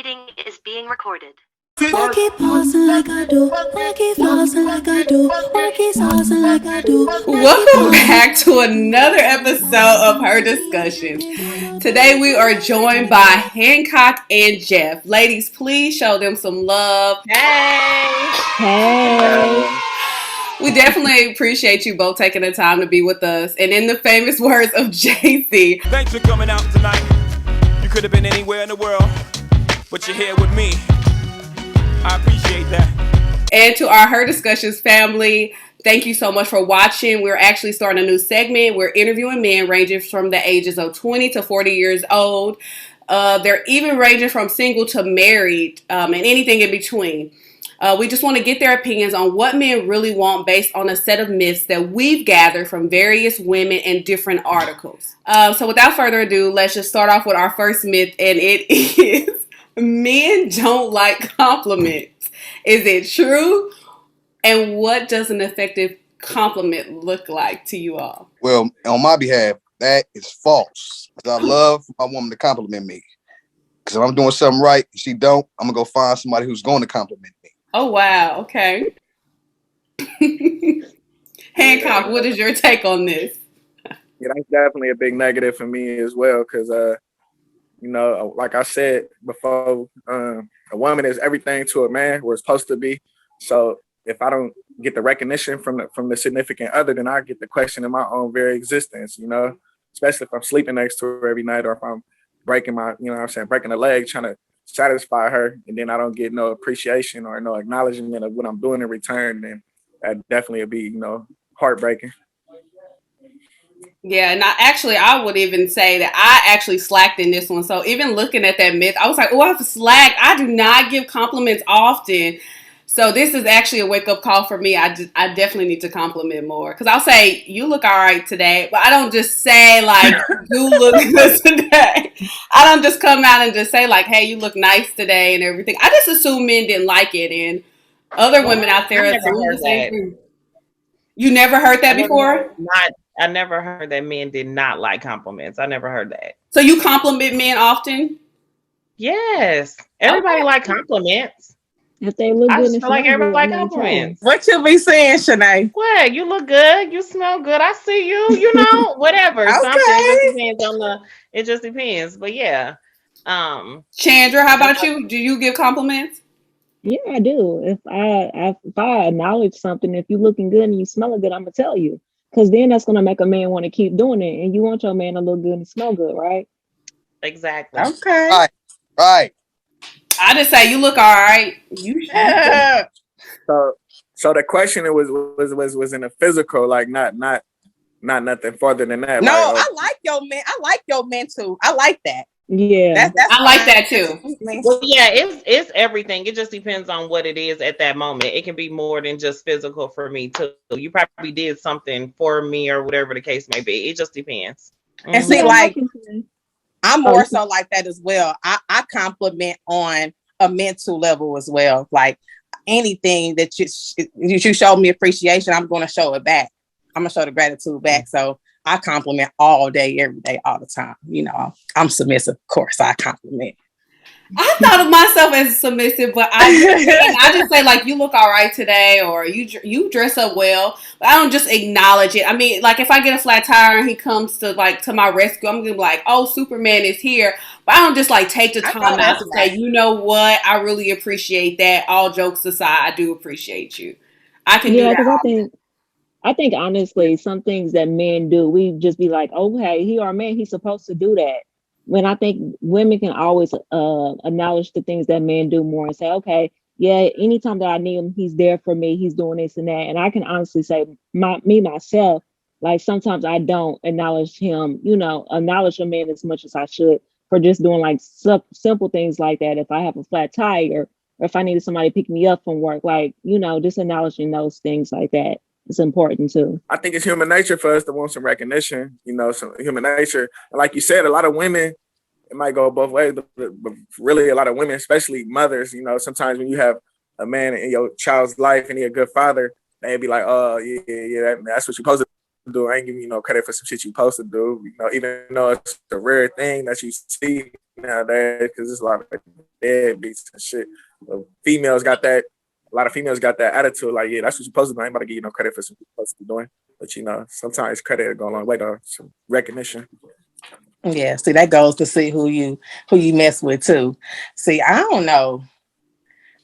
meeting is being recorded. I keep pausing like I do. I keep flossing like I do. I keep saucing like I do. Welcome back to another episode of Her Discussions. Today we are joined by Hancock and Jeff. Ladies, please show them some love. Hey. We definitely appreciate you both taking the time to be with us. And in the famous words of Jay-Z, thanks for coming out tonight. You could have been anywhere in the world, but you're here with me. I appreciate that. And to our Her Discussions family, thank you so much for watching. We're actually starting a new segment. We're interviewing men ranging from the ages of 20 to 40 years old. They're even ranging from single to married and anything in between. We just want to get their opinions on what men really want based on a set of myths that we've gathered from various women and different articles. So without further ado, let's just start off with our first myth, and it is men don't like compliments. Is it true? And what does an effective compliment look like to you all? Well, on my behalf, that is false. Because I love my woman to compliment me. Because if I'm doing something right and she don't, I'm going to go find somebody who's going to compliment me. Oh, wow. Okay. Hancock, what is your take on this? Yeah, that's definitely a big negative for me as well. Because, like I said before, a woman is everything to a man. We're supposed to be. So if I don't get the recognition from the significant other, then I get the question in my own very existence, especially if I'm sleeping next to her every night, or if I'm breaking breaking a leg, trying to satisfy her, and then I don't get no appreciation or no acknowledgement of what I'm doing in return, then that definitely would be, heartbreaking. Yeah, and I would even say that I actually slacked in this one. So even looking at that myth, I was like, oh, I've slacked. I do not give compliments often. So this is actually a wake-up call for me. I definitely need to compliment more. Because I'll say, you look all right today. But I don't just say, like, you look good today. I don't just come out and just say, like, hey, you look nice today and everything. I just assume men didn't like it. And other women out there assume the same thing. You never heard that before? I never heard that men did not like compliments. I never heard that. So you compliment men often? Yes. Everybody like compliments. If they look good, I just feel like everybody like compliments. What you be saying, Shanae? What? You look good. You smell good. I see you. Whatever. Okay. It just depends. But yeah. Chandra, how about you? Do you give compliments? Yeah, I do. If I acknowledge something, if you're looking good and you smell good, I'm gonna tell you. Because then that's gonna make a man want to keep doing it, and you want your man to look good and smell good, right? Exactly. Okay. Right. I just say you look all right. You should. So the question was in the physical, like not nothing further than that. No, like, I like your man. I like your man too. I like that. Yeah. That's I like that too. Well, yeah, it's everything. It just depends on what it is at that moment. It can be more than just physical for me too. You probably did something for me or whatever the case may be. It just depends. And see, like, I'm more so like that as well. I compliment on a mental level as well. Like anything that you show me appreciation, I'm going to show it back. I'm going to show the gratitude back. So I compliment all day, every day, all the time. I'm submissive. Of course, I compliment. I thought of myself as submissive, but I just say, like, you look all right today, or you dress up well. But I don't just acknowledge it. I mean, like, if I get a flat tire and he comes to my rescue, I'm gonna be like, oh, Superman is here. But I don't just like take the time out to say, you know what, I really appreciate that. All jokes aside, I do appreciate you. I can do that. Because I think honestly, some things that men do, we just be like, oh, hey, he our man, he's supposed to do that. When I think women can always acknowledge the things that men do more and say, okay, yeah, anytime that I need him, he's there for me. He's doing this and that. And I can honestly say myself, like sometimes I don't acknowledge him, acknowledge a man as much as I should for just doing like simple things like that. If I have a flat tire or if I needed somebody to pick me up from work, like, just acknowledging those things like that. It's important too. I think it's human nature for us to want some recognition, some human nature. And like you said, a lot of women, it might go both ways, but really a lot of women, especially mothers, sometimes when you have a man in your child's life and he's a good father, they'd be like, oh, yeah, that's what you're supposed to do. I ain't giving you no credit for some shit you're supposed to do, even though it's a rare thing that you see nowadays, because there's a lot of deadbeats and shit. But females got that. A lot of females got that attitude, like, yeah, that's what you're supposed to do. I ain't about to give you no credit for something you're supposed to be doing. But you know, sometimes credit go a long way to some recognition. Yeah, see, that goes to see who you mess with too. See, I don't know,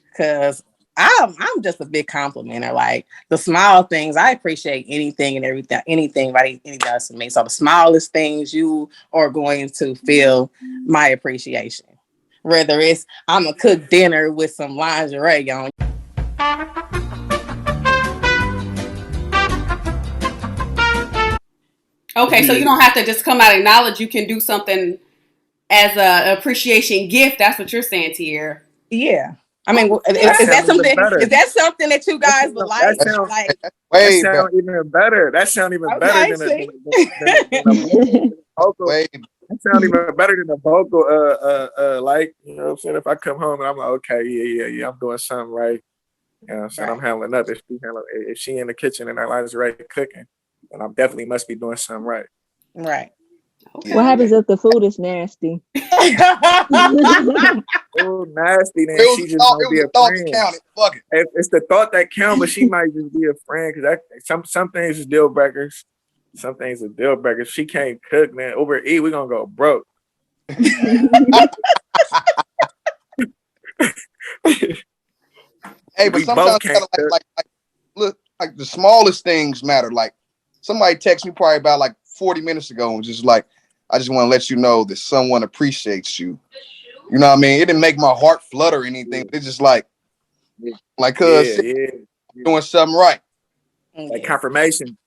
because I'm just a big complimenter. Like the small things, I appreciate anything and everything, anything anybody does to me. So the smallest things, you are going to feel my appreciation. Whether it's I'm gonna cook dinner with some lingerie on. Okay, so you don't have to just come out and acknowledge. You can do something as a appreciation gift. That's what you're saying, Tier. Yeah. I mean, is that something? Is that something that you guys would like? That sounds even better. That sounds even better than a vocal. That sounds even better than a vocal. Like, you know what I'm saying? If I come home and I'm like, okay, yeah, I'm doing something right. You know what I'm saying? Right. I'm handling up. If she in the kitchen and her lingerie cooking, then I definitely must be doing something right. Right. Okay. What happens if the food is nasty? Oh, nasty, then she just gonna be a friend. Fuck it. It's the thought that counts, but she might just be a friend, because some things is deal breakers. Some things are deal breakers. If she can't cook, man, Uber Eats, we're gonna go broke. Hey, but sometimes like look, like the smallest things matter. Like somebody texted me probably about like 40 minutes ago and just like, I just want to let you know that someone appreciates you. You know what I mean? It didn't make my heart flutter or anything. It's just like cuz doing something right. That confirmation.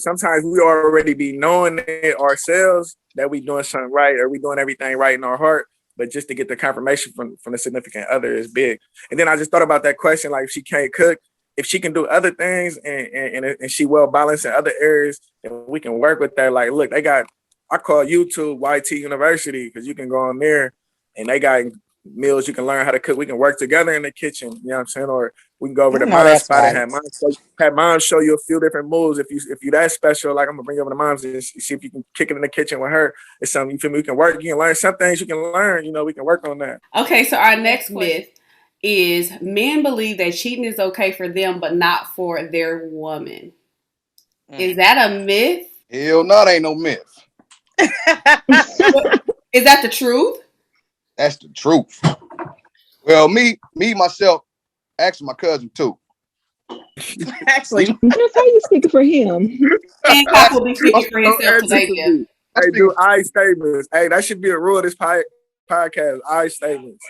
Sometimes we already be knowing it ourselves that we doing something right, or we doing everything right in our heart. But just to get the confirmation from the significant other is big. And then I just thought about that question, like if she can't cook, if she can do other things and she well balanced in other areas, and we can work with that. Like, look, I call YouTube YT University, because you can go on there and they got meals you can learn how to cook. We can work together in the kitchen, you know what I'm saying? Or we can go over to mom's spot and have mom show you a few different moves. If you that special, like I'm gonna bring you over to mom's and see if you can kick it in the kitchen with her. It's something you feel me. We can work. You can learn some things you can learn. You know, we can work on that. Okay, so our next myth is men believe that cheating is okay for them, but not for their woman. Is that a myth? Hell no, that ain't no myth. Is that the truth? That's the truth. Well, me myself, actually my cousin too. Actually, that's how you speaking for him. Hancock will be speaking for himself today. Hey, do I statements. Hey, that should be a rule of this podcast. I statements.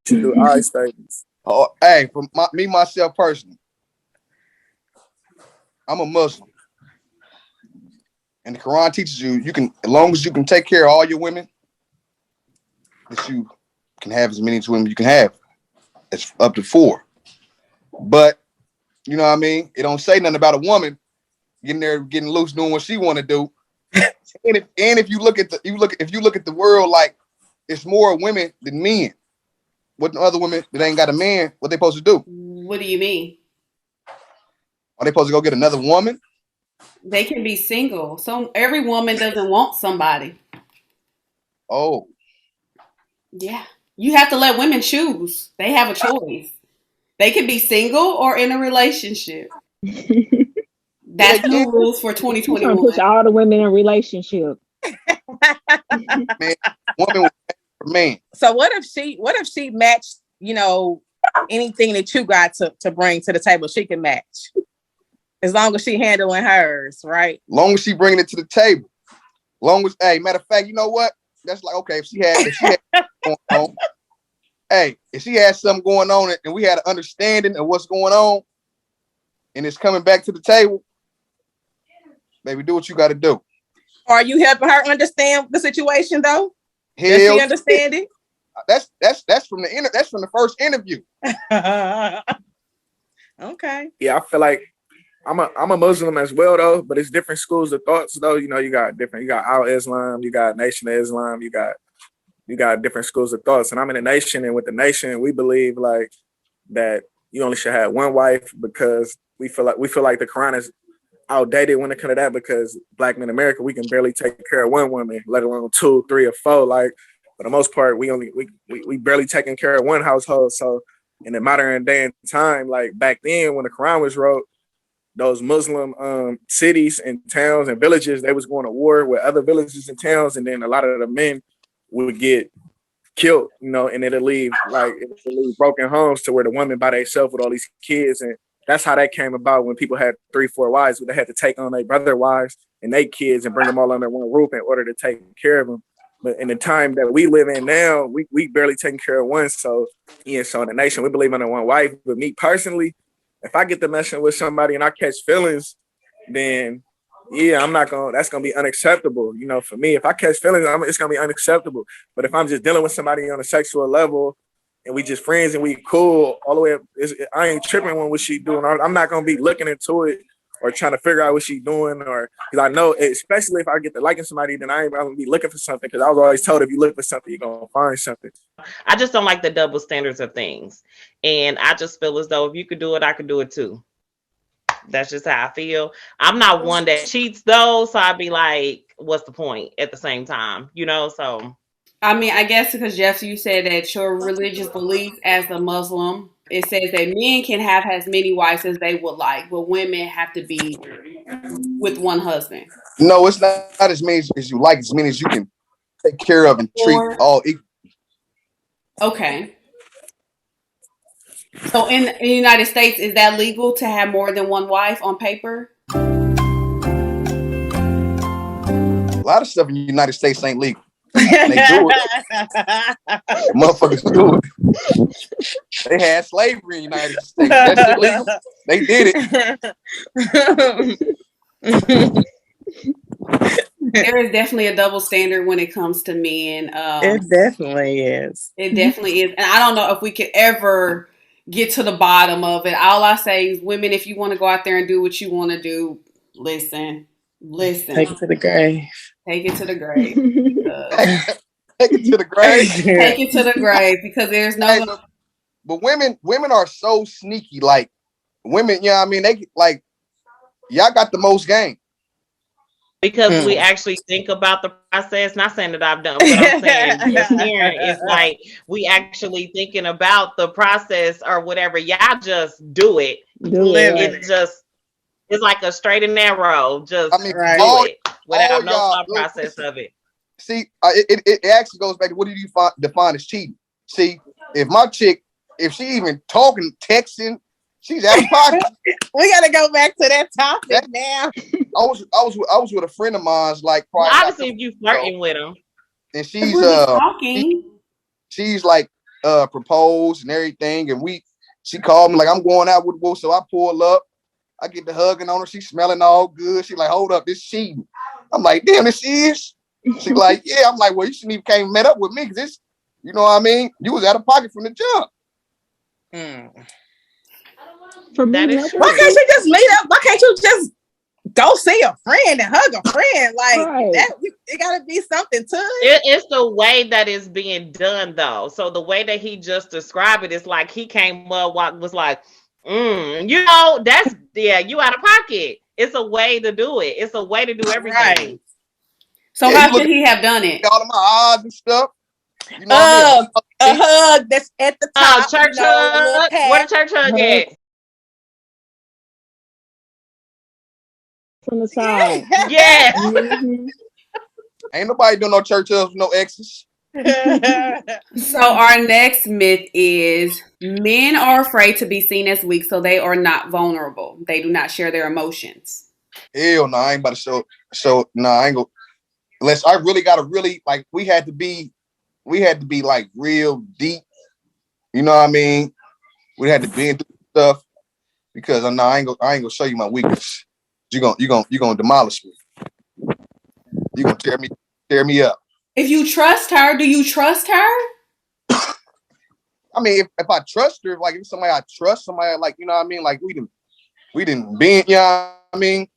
To do I statements. Oh, hey, for me myself personally, I'm a Muslim, and the Quran teaches you can, as long as you can take care of all your women, that you can have as many women you can have. It's up to 4. But you know what I mean? It don't say nothing about a woman getting there, getting loose, doing what she want to do. and if you look at the world, like it's more women than men. What the other women that ain't got a man, what they supposed to do? What do you mean? Are they supposed to go get another woman? They can be single. So every woman doesn't want somebody. Oh. Yeah. You have to let women choose. They have a choice. They can be single or in a relationship. That's the rules for 2021. Push all the women in a relationship. Man, woman for man. So what if she matched, you know, anything that you got to bring to the table? She can match, as long as she handling hers, right? Long as she bringing it to the table. Long as, hey, matter of fact, you know what? That's like, okay, if she had going on, hey, if she had something going on and we had an understanding of what's going on, and it's coming back to the table, baby, do what you got to do. Are you helping her understand the situation though? Does she understand it? That's from the first interview. Okay. Yeah, I feel like I'm a Muslim as well though, but it's different schools of thoughts though. You know, you got Al Islam, you got Nation of Islam, you got different schools of thoughts. And I'm in a nation, and with the nation, we believe like that you only should have one wife, because we feel like the Quran is outdated when it comes to that, because Black men in America, we can barely take care of one woman, let alone 2, 3, or 4. Like, for the most part, we barely taking care of one household. So in the modern day and time, like back then when the Quran was wrote, those Muslim cities and towns and villages, they was going to war with other villages and towns, and then a lot of the men would get killed, and it'll leave broken homes to where the women by themselves with all these kids. And that's how that came about when people had 3-4 wives. They had to take on their brother wives and their kids and bring them all under one roof in order to take care of them. But in the time that we live in now, we barely taking care of one. So in the nation, we believe in one wife. But me personally, if I get to messing with somebody and I catch feelings, then I'm not gonna. That's gonna be unacceptable. For me, if I catch feelings, it's gonna be unacceptable. But if I'm just dealing with somebody on a sexual level and we just friends and we cool all the way up, I ain't tripping on what she doing. I'm not gonna be looking into it or trying to figure out what she doing, or because I know, especially if I get to liking somebody, then I ain't gonna be looking for something, because I was always told if you look for something, you're gonna find something. I just don't like the double standards of things, and I just feel as though if you could do it, I could do it too. That's just how I feel. I'm not one that cheats though, so I'd be like, what's the point at the same time, so. I mean, I guess because Jeff, you said that your religious belief as a Muslim, it says that men can have as many wives as they would like, but women have to be with one husband. No, it's not as many as you like, as many as you can take care of and treat all equal. Okay. So in the United States, is that legal to have more than one wife on paper? A lot of stuff in the United States ain't legal. They do it. Motherfuckers do it. They had slavery in the United States. That shit legal. They did it. There is definitely a double standard when it comes to men. It definitely is. It definitely is. And I don't know if we could ever get to the bottom of it. All I say is, women, if you want to go out there and do what you want to do, listen. Take it to the grave. Take it to the grave. Take it to the grave. Take it to the grave, because there's no. But women are so sneaky. Like women, they like, y'all got the most game. Because we actually think about the process. Not saying that I've done, but I'm saying just hearing is like we actually thinking about the process or whatever. Y'all just do it. It's like a straight and narrow. Just do it without no thought process of it. See, it actually goes back to what do you define as cheating? See, if my chick, if she even talking, texting, she's out of pocket. We gotta go back to that topic now. I was with a friend of mine's, like, obviously if you flirting with him, and she's like proposed and everything, and she called me like, I'm going out with Wolf, so I pull up, I get the hugging on her, she's smelling all good. She like, hold up, this cheating. I'm like, damn, this is. She like, yeah. I'm like, well, you shouldn't even came and met up with me, because this, you know what I mean? You was out of pocket from the jump. For me, why can't you just lead up? Why can't you just go see a friend and hug a friend? Like that, it gotta be something to it. It's the way that it's being done, though. So the way that he just described it is like he came up, was like, that's you out of pocket. It's a way to do it. It's a way to do everything. Right. So how should he have done it? All of my eyes and stuff. You know a hug that's at the top. Church hug. Where the church hug at? From the side. Yeah. Mm-hmm. Ain't nobody doing no church hugs with no exes. So our next myth is men are afraid to be seen as weak, so they are not vulnerable. They do not share their emotions. Hell no, I ain't about to show. No, I ain't go. Unless I really gotta like, we had to be like real deep. You know what I mean? We had to be into stuff, because I ain't gonna show you my weakness. You gonna demolish me. You gonna tear me up. If you trust her, do you trust her? I mean, if I trust her, like if somebody I trust, somebody like, you know what I mean, like we didn't be, you know what I mean?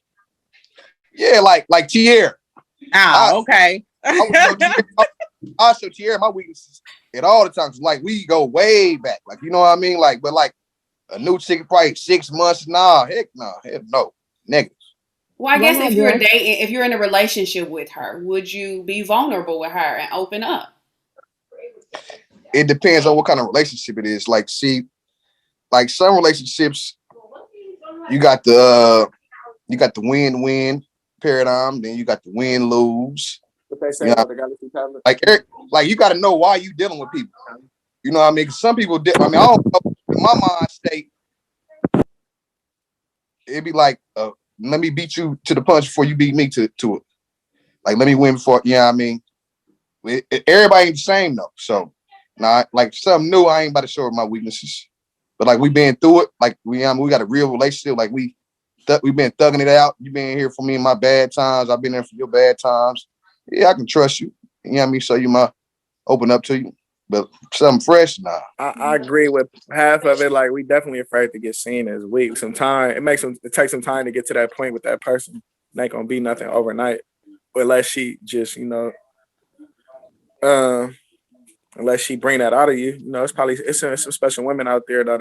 Yeah, like Tierra. Okay. I show Tierra my weaknesses at all the times. Like we go way back, like, you know what I mean? Like, but like a new chick, probably 6 months. Heck no, negative. Well, I guess if you're dating, if you're in a relationship with her, would you be vulnerable with her and open up? it depends on what kind of relationship it is. Like, see, like some relationships, you got the win-win paradigm, then you got the win-lose. What they say about the galaxy tablet? Like you got to know why you dealing with people. You know what I mean? Some people, I don't know, in my mind state, it'd be like, let me beat you to the punch before you beat me to it. Like, let me win before, you know what I mean? Everybody ain't the same though. So, like something new, I ain't about to show her my weaknesses. But like, we been through it. Like, we got a real relationship. Like, we've been thugging it out. You been here for me in my bad times. I've been there for your bad times. Yeah, I can trust you. You know what I mean? So open up to you. But something fresh, nah. I agree with half of it. Like, we definitely afraid to get seen as weak. It takes some time to get to that point with that person. It ain't gonna be nothing overnight, unless she just, unless she bring that out of you. It's some special women out there though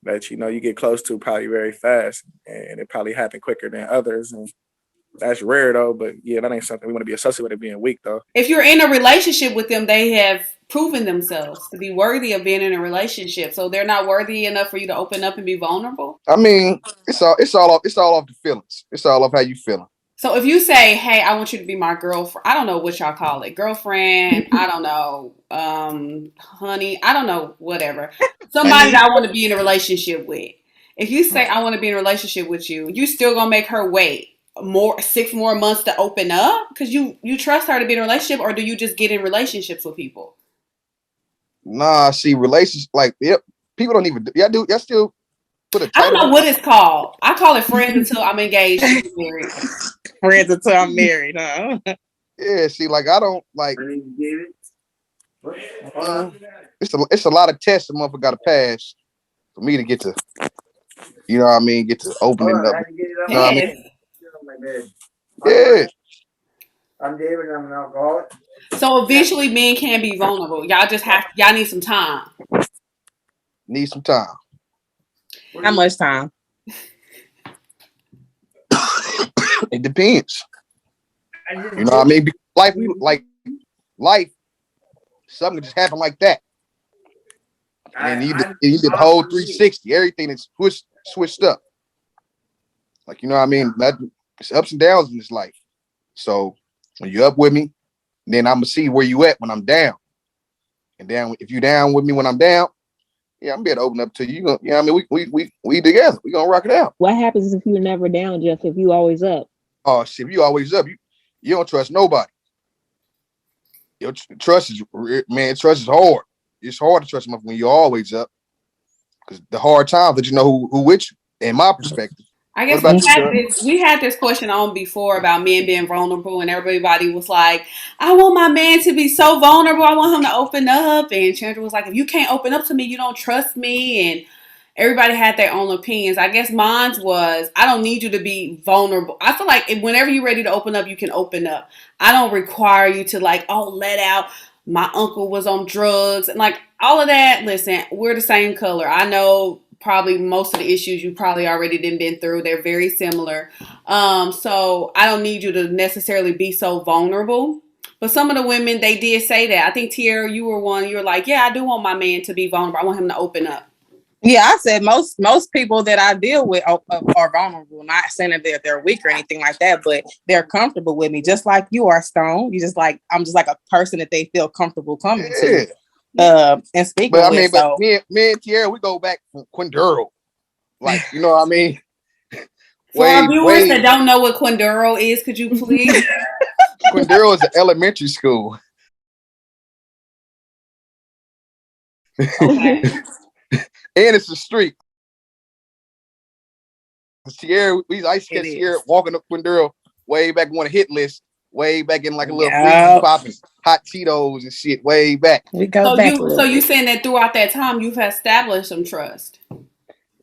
that you get close to probably very fast, and it probably happen quicker than others. And that's rare though, but yeah, that ain't something we want to be associated with it being weak though. If you're in a relationship with them, they have proven themselves to be worthy of being in a relationship. So they're not worthy enough for you to open up and be vulnerable. I mean, it's all off the feelings. It's all off how you feeling. So if you say, hey, I want you to be my girlfriend, I don't know what y'all call it, girlfriend, I don't know, honey, I don't know, whatever. Somebody that I want to be in a relationship with. If you say I want to be in a relationship with you, you still gonna make her wait 6 more months to open up because you trust her to be in a relationship, or do you just get in relationships with people? Nah, see, relationships, like, yep, people don't even, y'all still put a title. I don't know what it's called. I call it friends until I'm engaged to be married. Friends until I'm married, huh? Yeah, see, like, I don't, like, it's a lot of tests a motherfucker got to pass for me to get to, you know what I mean, get to open it up. You know what I mean? Yeah. I'm David. I'm an alcoholic. So eventually, men can be vulnerable. Y'all need some time. Need some time. How much time? It depends. You know what I mean? Life, something just happened like that. And you did the whole 360. Everything is switched up. Like, you know what I mean? It's ups and downs in this life. So when you're up with me, then I'm gonna see where you at when I'm down. And then if you down with me when I'm down, yeah, I'm gonna be able to open up to you. You know what I mean? We together. We gonna rock it out. What happens if you're never down, Jeff? If you always up? Oh shit! If you always up, you don't trust nobody. Your trust is hard. It's hard to trust them when you're always up, because the hard times that you know who with you. In my perspective. I guess we had this question on before about men being vulnerable, and everybody was like, I want my man to be so vulnerable. I want him to open up. And Chandra was like, if you can't open up to me, you don't trust me. And everybody had their own opinions. I guess mine was, I don't need you to be vulnerable. I feel like whenever you're ready to open up, you can open up. I don't require you to let out. My uncle was on drugs and like all of that. Listen, we're the same color. I know probably most of the issues you probably already been through. They're very similar. So I don't need you to necessarily be so vulnerable. But some of the women, they did say that. I think, Tierra, you were one. You were like, yeah, I do want my man to be vulnerable. I want him to open up. Yeah, I said most people that I deal with are vulnerable. Not saying that they're weak or anything like that, but they're comfortable with me, just like you are, Stone. I'm just like a person that they feel comfortable coming to. And speaking. But I mean, me and Tierra, we go back from Quinduro. Like, you know what I mean? For our viewers that don't know what Quinduro is, could you please? Quinduro is an elementary school. Okay. And it's a street. Tierra, I used to catch Tierra walking up Quinduro way back on a hit list, way back in like a little popping hot Cheetos and shit, way back. We go back. So you saying that throughout that time you've established some trust?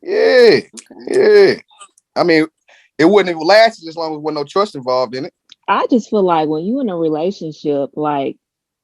Yeah, yeah. I mean, it wouldn't have lasted as long as there was no trust involved in it. I just feel like when you're in a relationship, like,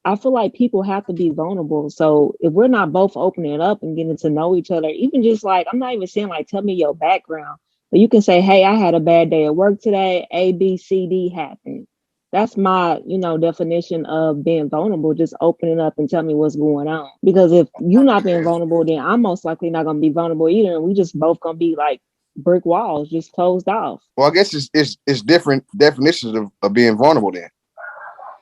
I feel like people have to be vulnerable. So if we're not both opening up and getting to know each other, even just like, I'm not even saying like, tell me your background, but you can say, hey, I had a bad day at work today. A, B, C, D happened. That's my, definition of being vulnerable, just opening up and tell me what's going on. Because if you're not being vulnerable, then I'm most likely not gonna be vulnerable either. And we just both gonna be like brick walls, just closed off. Well, I guess it's different definitions of being vulnerable then.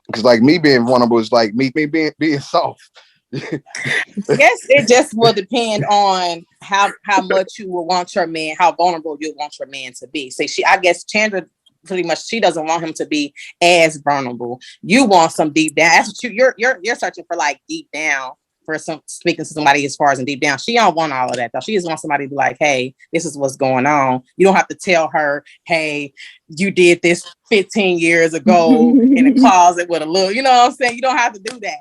Because like me being vulnerable is like me being soft. I guess it just will depend on how much you will want your man, how vulnerable you want your man to be. So I guess Chandra pretty much, she doesn't want him to be as vulnerable. You want some deep down. That's what you're searching for, like deep down, for speaking to somebody as far as in deep down. She don't want all of that though. She just wants somebody to be like, hey, this is what's going on. You don't have to tell her, hey, you did this 15 years ago in a closet with a little, you know what I'm saying? You don't have to do that.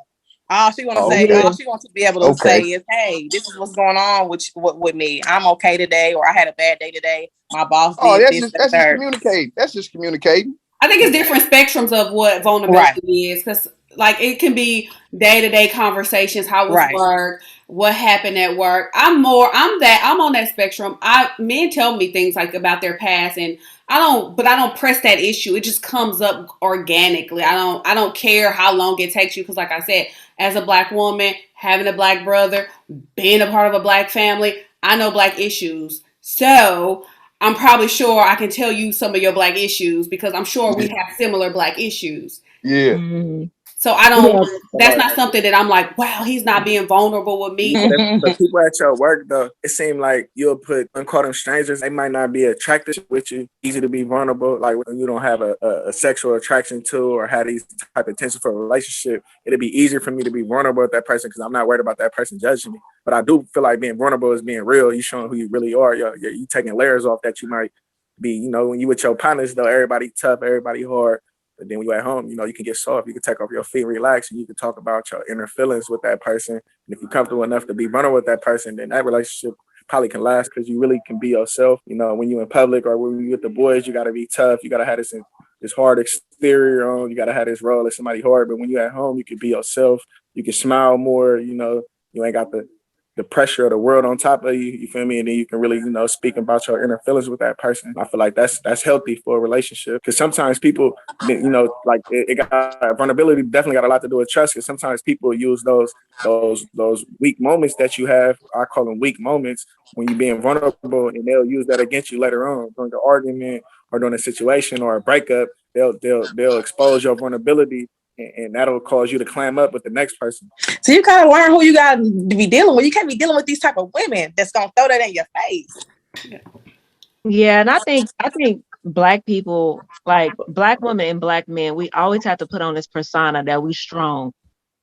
All she wants to say, all she wants to be able to say is, hey, this is what's going on with me. I'm okay today, or I had a bad day today. My boss did that's just communicating. That's just communicating. I think it's different spectrums of what vulnerability is, because like it can be day-to-day conversations, how was work, what happened at work. I'm on that spectrum. Men tell me things like about their past, and I don't press that issue. It just comes up organically. I don't care how long it takes you, because like I said, as a Black woman, having a Black brother, being a part of a Black family, I know Black issues. So I'm probably sure I can tell you some of your Black issues, because I'm sure we have similar Black issues. Yeah. Mm-hmm. So I don't, that's not something that I'm like, wow, he's not being vulnerable with me. But people at your work, though, it seems like you'll call them strangers. They might not be attracted with you, easy to be vulnerable. Like when you don't have a sexual attraction to, or have these type of intention for a relationship, it'd be easier for me to be vulnerable with that person, because I'm not worried about that person judging me. But I do feel like being vulnerable is being real. You showing who you really are. You taking layers off that you might be, when you with your partners, though, everybody tough, everybody hard. But then when you're at home, you can get soft. You can take off your feet, relax, and you can talk about your inner feelings with that person. And if you're comfortable enough to be vulnerable with that person, then that relationship probably can last, because you really can be yourself. When you're in public or when you're with the boys, you got to be tough. You got to have this hard exterior on. You got to have this role as somebody hard. But when you're at home, you can be yourself. You can smile more. You ain't got the pressure of the world on top of you feel me? And then you can really, speak about your inner feelings with that person. I feel like that's healthy for a relationship, because sometimes people, like it got vulnerability definitely got a lot to do with trust, because sometimes people use those weak moments that you have. I call them weak moments when you're being vulnerable, and they'll use that against you later on during an argument or during a situation or a breakup. They'll expose your vulnerability, and that'll cause you to clam up with the next person. So you kind of learn who you got to be dealing with. You can't be dealing with these type of women that's gonna throw that in your face. Yeah, and I think Black people, like Black women and Black men, we always have to put on this persona that we strong.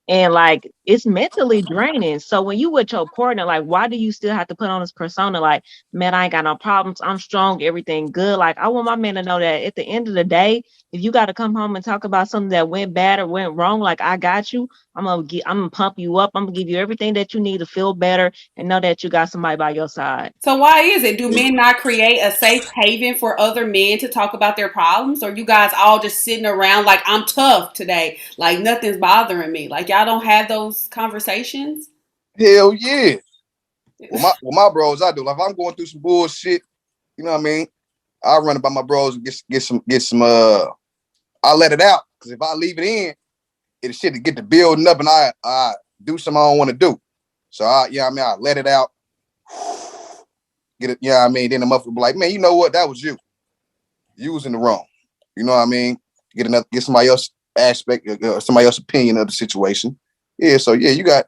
And like it's mentally draining. So when you with your partner, like why do you still have to put on this persona like, man, I ain't got no problems, I'm strong, everything good? Like I want my man to know that at the end of the day, if you got to come home and talk about something that went bad or went wrong, like I got you. I'm gonna pump you up. I'm gonna give you everything that you need to feel better and know that you got somebody by your side. So why is it? Do men not create a safe haven for other men to talk about their problems? Or you guys all just sitting around like, I'm tough today, like nothing's bothering me? Like y'all don't have those conversations? Hell yeah. With my bros, I do. Like if I'm going through some bullshit, you know what I mean? I run it by my bros and get some I let it out. Because if I leave it in, it'll shit to get the building up, and I do something I don't want to do. So I let it out. Get it, then the motherfucker be like, man, you know what? That was you. You was in the wrong. You know what I mean? Get somebody else aspect, somebody else's opinion of the situation. Yeah, so yeah,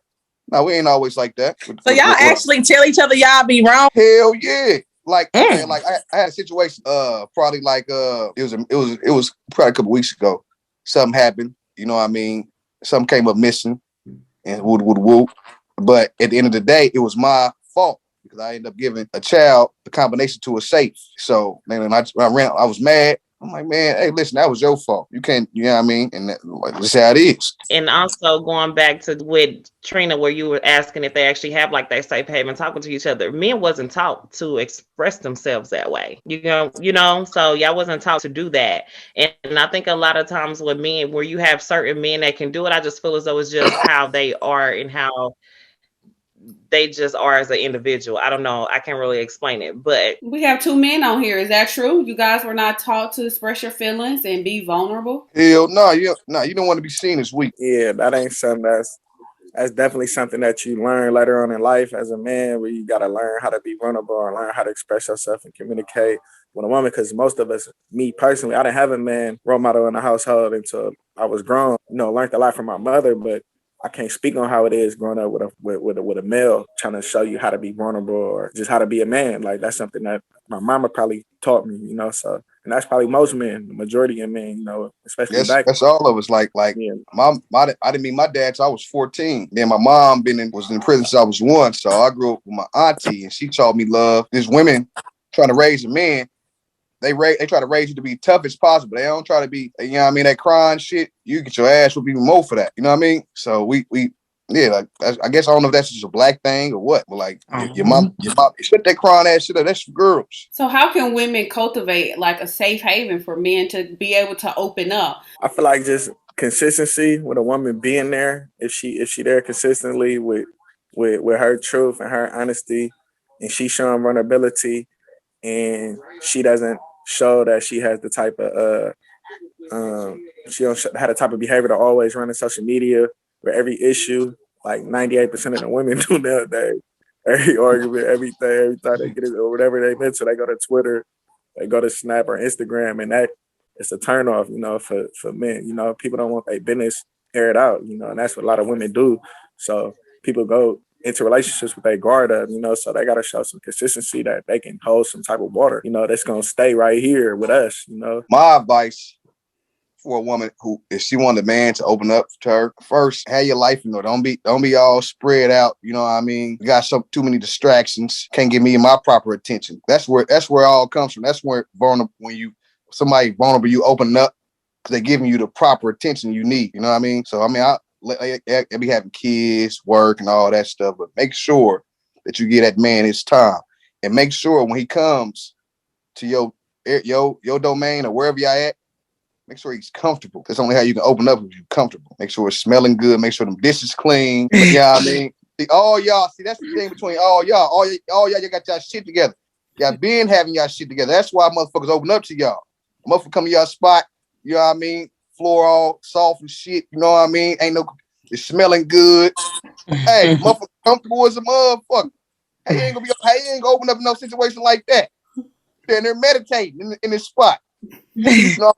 we ain't always like that. So y'all actually tell each other y'all be wrong? Hell yeah. Like, man, like I had a situation, probably like it was probably a couple weeks ago. Something happened, you know what I mean? Something came up missing and whoop. But at the end of the day, it was my fault, because I ended up giving a child a combination to a safe. So man, I was mad. I'm like, man, hey, listen, that was your fault. You can't, you know what I mean? And that's how it is. And also going back to with Trina, where you were asking if they actually have like that safe haven talking to each other. Men wasn't taught to express themselves that way. You know, so y'all wasn't taught to do that. And I think a lot of times with men, where you have certain men that can do it, I just feel as though it's just how they are and how they just are as an individual. I don't know. I can't really explain it, but We have 2 men on here. Is that true? You guys were not taught to express your feelings and be vulnerable? Hell no, you don't want to be seen as weak. Yeah, that ain't something that's definitely something that you learn later on in life as a man, where you got to learn how to be vulnerable and learn how to express yourself and communicate with a woman. Because most of us, me personally, I didn't have a man role model in the household until I was grown. Learned a lot from my mother, but I can't speak on how it is growing up with a male trying to show you how to be vulnerable or just how to be a man. Like, that's something that my mama probably taught me, so. And that's probably most men, the majority of men, especially back. That's all of us. Like yeah. I didn't meet my dad till I was 14. Then my mom was in prison since I was 1. So I grew up with my auntie, and she taught me love. There's women trying to raise a man. They try to raise you to be tough as possible. They don't try to be, that crying shit. You get your ass whooped even more for that. You know what I mean? So I guess I don't know if that's just a black thing or what, but like your mom, shut that crying ass shit up. That's for girls. So how can women cultivate like a safe haven for men to be able to open up? I feel like just consistency with a woman being there. If she there consistently with her truth and her honesty, and she showing vulnerability, and she doesn't show that she has the type of she don't have the type of behavior to always run in social media where every issue, like 98% of the women do nowadays. Every argument, every time they get it or whatever they mention, they go to Twitter, they go to Snap or Instagram, and that it's a turnoff, for men. People don't want their business aired out, and that's what a lot of women do. So people go into relationships with their guard up, so they got to show some consistency that they can hold some type of water, that's going to stay right here with us, My advice for a woman who, if she want a man to open up to her, first have your life, don't be all spread out. You know what I mean? You got too many distractions. Can't give me my proper attention. That's where it all comes from. That's where somebody vulnerable, you open up because they're giving you the proper attention you need. You know what I mean? So I be having kids, work, and all that stuff, but make sure that you give that man his time, and make sure when he comes to your domain or wherever y'all at, make sure he's comfortable. That's only how you can open up if you're comfortable. Make sure it's smelling good. Make sure them dishes clean. You know what I mean? All y'all, that's the thing between all y'all. All y'all got y'all shit together. Y'all been having y'all shit together. That's why motherfuckers open up to y'all. Motherfucker come to y'all spot, you know what I mean? Floor all soft and shit, you know what I mean? It's smelling good. Hey, motherfucker comfortable as a motherfucker. Hey, he ain't gonna open up in no situation like that. Then they're meditating in this spot. You know,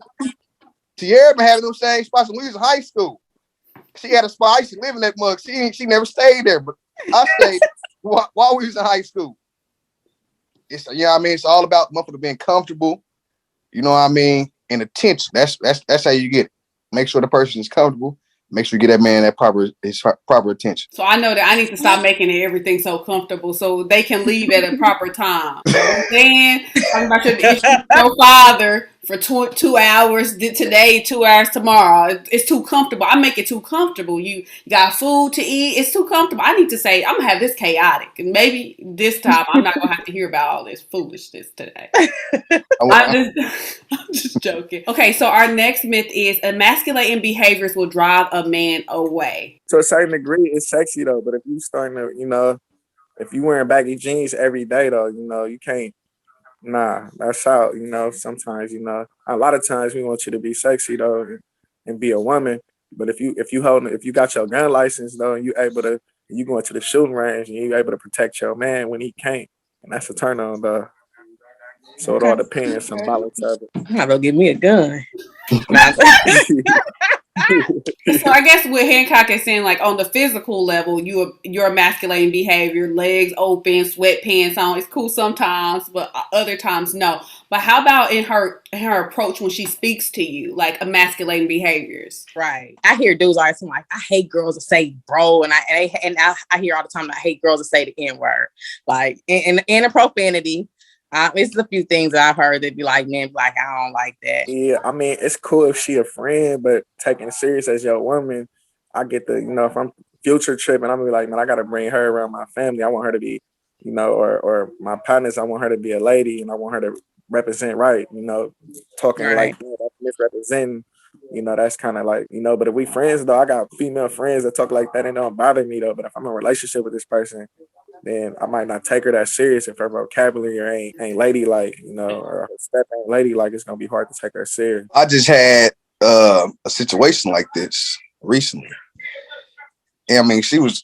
Tierra been having those same spots when we was in high school. She had a spot. I used to live in that mug. She never stayed there, but I stayed while we was in high school. It's it's all about motherfucker being comfortable. You know what I mean? And attention. That's how you get it. Make sure the person is comfortable. Make sure you get that man his proper attention. So I know that I need to stop making everything so comfortable so they can leave at a proper time. Then talking about your issue with your father for 2 hours today, 2 hours tomorrow. It's too comfortable. I make it too comfortable. You got food to eat. It's too comfortable. I need to say, I'm going to have this chaotic. And maybe this time I'm not going to have to hear about all this foolishness today. I'm just joking. Okay, so our next myth is emasculating behaviors will drive a man away. To a certain degree, it's sexy though. But if you starting to, if you wearing baggy jeans every day though, you can't. Nah, that's out. Sometimes, a lot of times we want you to be sexy though and be a woman. But if you got your gun license though, and you going to the shooting range and you able to protect your man when he can't, and that's a turn on though. So it all depends on balance of it. I'm not gonna give me a gun. So I guess what Hancock is saying, like on the physical level, you're emasculating behavior, legs open, sweatpants on. It's cool sometimes, but other times no. But how about in her approach when she speaks to you, like emasculating behaviors? Right. I hear dudes always saying like, I hate girls that say bro, and I hear all the time that I hate girls that say the N-word, like in a profanity. It's a few things that I've heard that be like, man, like, I don't like that. Yeah, I mean, it's cool if she a friend, but taking it serious as your woman, I get if I'm future tripping, I'm gonna be like, man, I gotta bring her around my family. I want her to be, or my partners, I want her to be a lady and I want her to represent right, talking right. like, that's misrepresenting you know, that's kind of like, you know, but if we friends though, I got female friends that talk like that and don't bother me though. But if I'm in a relationship with this person, then I might not take her that serious if her vocabulary ain't ladylike, you know, or her step ain't ladylike. It's gonna be hard to take her serious. I just had a situation like this recently. And I mean, she was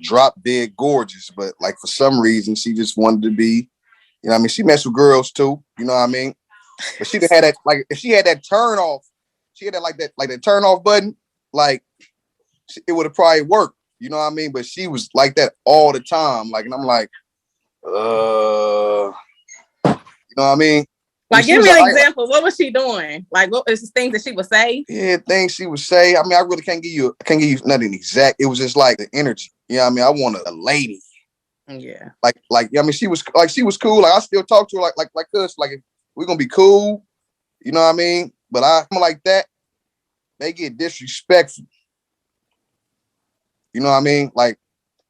drop dead gorgeous, but like for some reason she just wanted to be, you know what I mean? She messed with girls too, you know what I mean? But she had that, like, if she had that turn off, she had that turn off button, like it would have probably worked, you know what I mean? But she was like that all the time, like, and I'm like, you know what I mean? Like, give me an example. What was she doing? Like, what was the things that she would say? Yeah, things she would say. I mean, I really can't give you nothing exact. It was just like the energy. You know what I mean? I want a lady. Yeah. Like, I mean, she was cool. Like, I still talk to her like this. Like, if we're gonna be cool, you know what I mean? But I'm like that, they get disrespectful. You know what I mean? Like,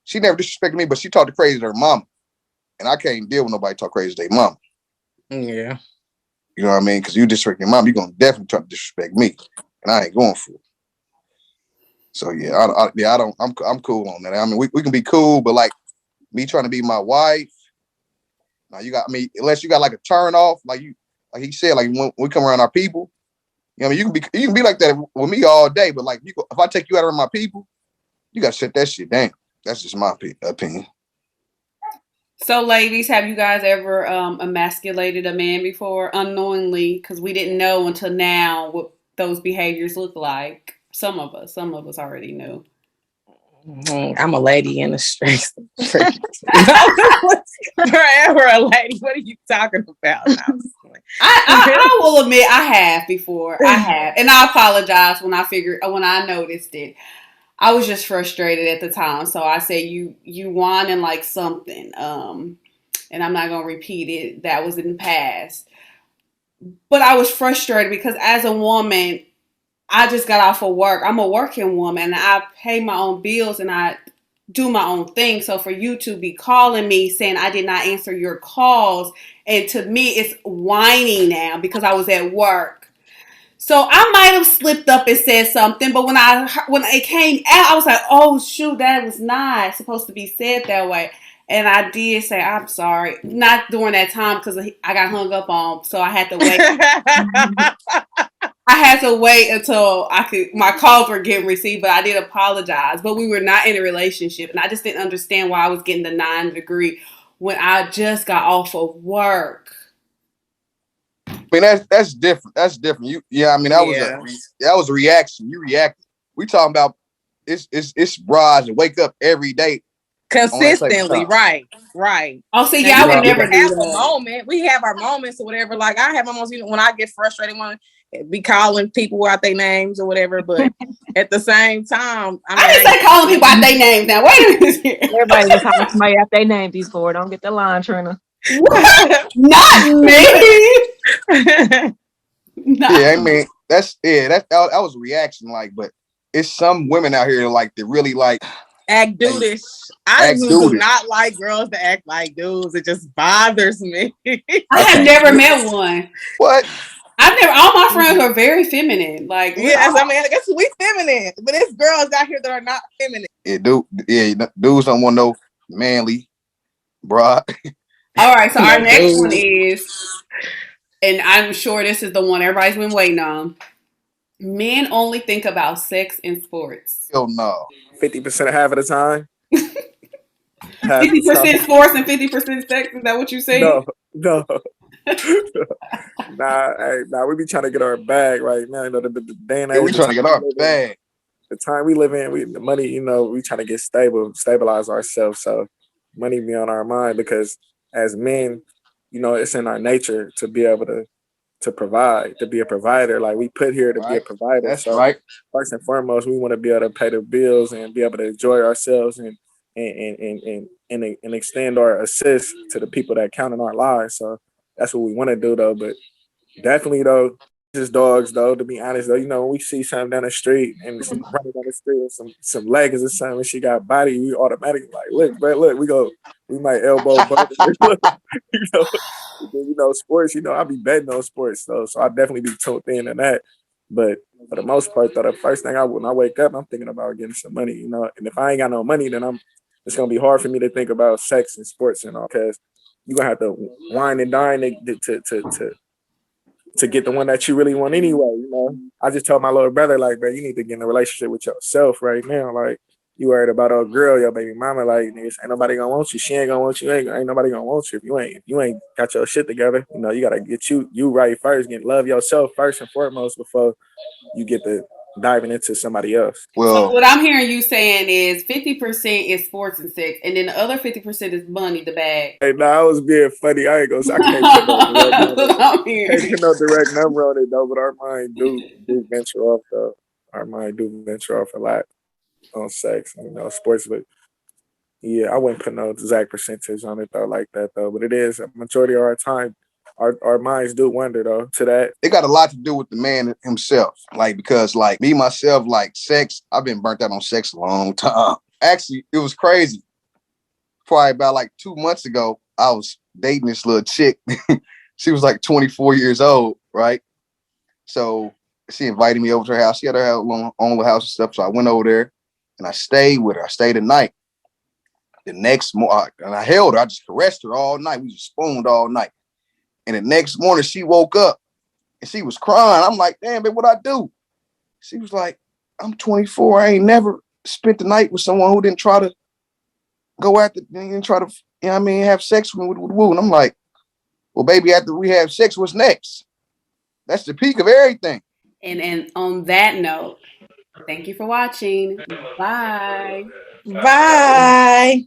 she never disrespected me, but she talked crazy to her mama. And I can't deal with nobody talk crazy to their mama. Yeah. You know what I mean? Because you disrespect your mom, you're gonna definitely try to disrespect me, and I ain't going for it. So yeah, I'm cool on that. I mean, we can be cool, but like me trying to be my wife, now you got me. Unless you got like a turn off, like he said, like when we come around our people, you know, I mean, you can be like that with me all day, but like if I take you out of my people, you gotta shut that shit down. That's just my opinion. So, ladies, have you guys ever emasculated a man before unknowingly? Because we didn't know until now what those behaviors look like. Some of us already knew. I'm a lady in the streets. Forever a lady. What are you talking about now? I will admit I have before. I have, and I apologize when I noticed it. I was just frustrated at the time, so I said you whining like something, and I'm not gonna repeat it. That was in the past, but I was frustrated because as a woman, I just got off of work. I'm a working woman, and I pay my own bills and I do my own thing. So for you to be calling me saying I did not answer your calls, and to me it's whining now because I was at work. So I might have slipped up and said something, but when it came out, I was like, "Oh shoot, that was not supposed to be said that way." And I did say, "I'm sorry," not during that time because I got hung up on, so I had to wait. I had to wait until my calls were getting received, but I did apologize. But we were not in a relationship, and I just didn't understand why I was getting the 9 degree when I just got off of work. I mean, that's different. That's different. I mean, that was a reaction. You reacted. We talking about it's brides that wake up every day consistently, right. Oh, see, yeah, I would never do have that. A moment. We have our moments or whatever. Like I have moments, when I get frustrated, when be calling people out their names or whatever. But at the same time, I didn't say calling people out their names. Now wait a minute. Everybody was calling somebody out their name before. Don't get the line, Trina. Not me. Yeah, I mean that was a reaction, like, but it's some women out here like that really like act dudish. I do not like girls that act like dudes. It just bothers me. I have never met one. What? All my friends are very feminine. Like, yes, I mean, I guess we feminine, but it's girls out here that are not feminine. Dudes don't want no manly broad. All right, so our next one is, and I'm sure this is the one everybody's been waiting on. Men only think about sex and sports. Hell no. 50% half of the time. 50% sports and 50% sex. Is that what you say? No. Nah, we be trying to get our bag right now. You know, the day and age. We trying to get our bag. The time we live in, the money, you know, we trying to get stabilize ourselves. So money be on our mind because as men, you know, it's in our nature to be able to provide, to be a provider. Like we put here to be a provider. That's so right. First and foremost, we want to be able to pay the bills and be able to enjoy ourselves and extend our assist to the people that count in our lives. So that's what we want to do though. But definitely though, just dogs though, to be honest though, you know, when we see something down the street and some running down the street and some leggings or something and she got body, we automatically like, look, bro, look, we might elbow bump. You know, sports, you know, I be betting on sports though. So I definitely be tuned in on that. But for the most part, though, the first thing when I wake up, I'm thinking about getting some money, you know. And if I ain't got no money, then it's gonna be hard for me to think about sex and sports and all, because you're gonna have to wine and dine to get the one that you really want anyway, you know. I just told my little brother, like, bro, you need to get in a relationship with yourself right now. Like, you worried about old girl, your baby mama, like, niggas, ain't nobody gonna want you. She ain't gonna want you. Ain't nobody gonna want you if you ain't got your shit together. You know, you gotta get you right first. Love yourself first and foremost before you get to diving into somebody else. So what I'm hearing you saying is 50% is sports and sex, and then the other 50% is money, the bag. Hey, I was being funny. I can't put no direct number on it though, but our mind do venture off though. Our mind do venture off a lot on sex and, you know, sports, but yeah, I wouldn't put no exact percentage on it though, like that though. But it is a majority of our time. Our minds do wander though to that. It got a lot to do with the man himself. Like, because like me, myself, like sex, I've been burnt out on sex a long time. Actually, it was crazy. Probably about like 2 months ago, I was dating this little chick. She was like 24 years old, right? So she invited me over to her house. She had her own little house and stuff. So I went over there and I stayed with her. I stayed the night. The next morning, and I held her. I just caressed her all night. We just spooned all night. And the next morning, she woke up and she was crying. I'm like, damn, babe, what'd I do? She was like, I'm 24. I ain't never spent the night with someone who didn't try to go after, didn't try to, you know what I mean, have sex with me. And I'm like, well, baby, after we have sex, what's next? That's the peak of everything. And on that note, thank you for watching. Bye. Bye.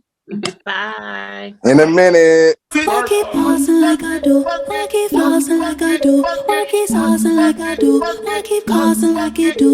Bye. In a minute. Why keep pausing like I do? Why keep pausing like I do? Why keep pausing like I do? Why keep pausing like you do?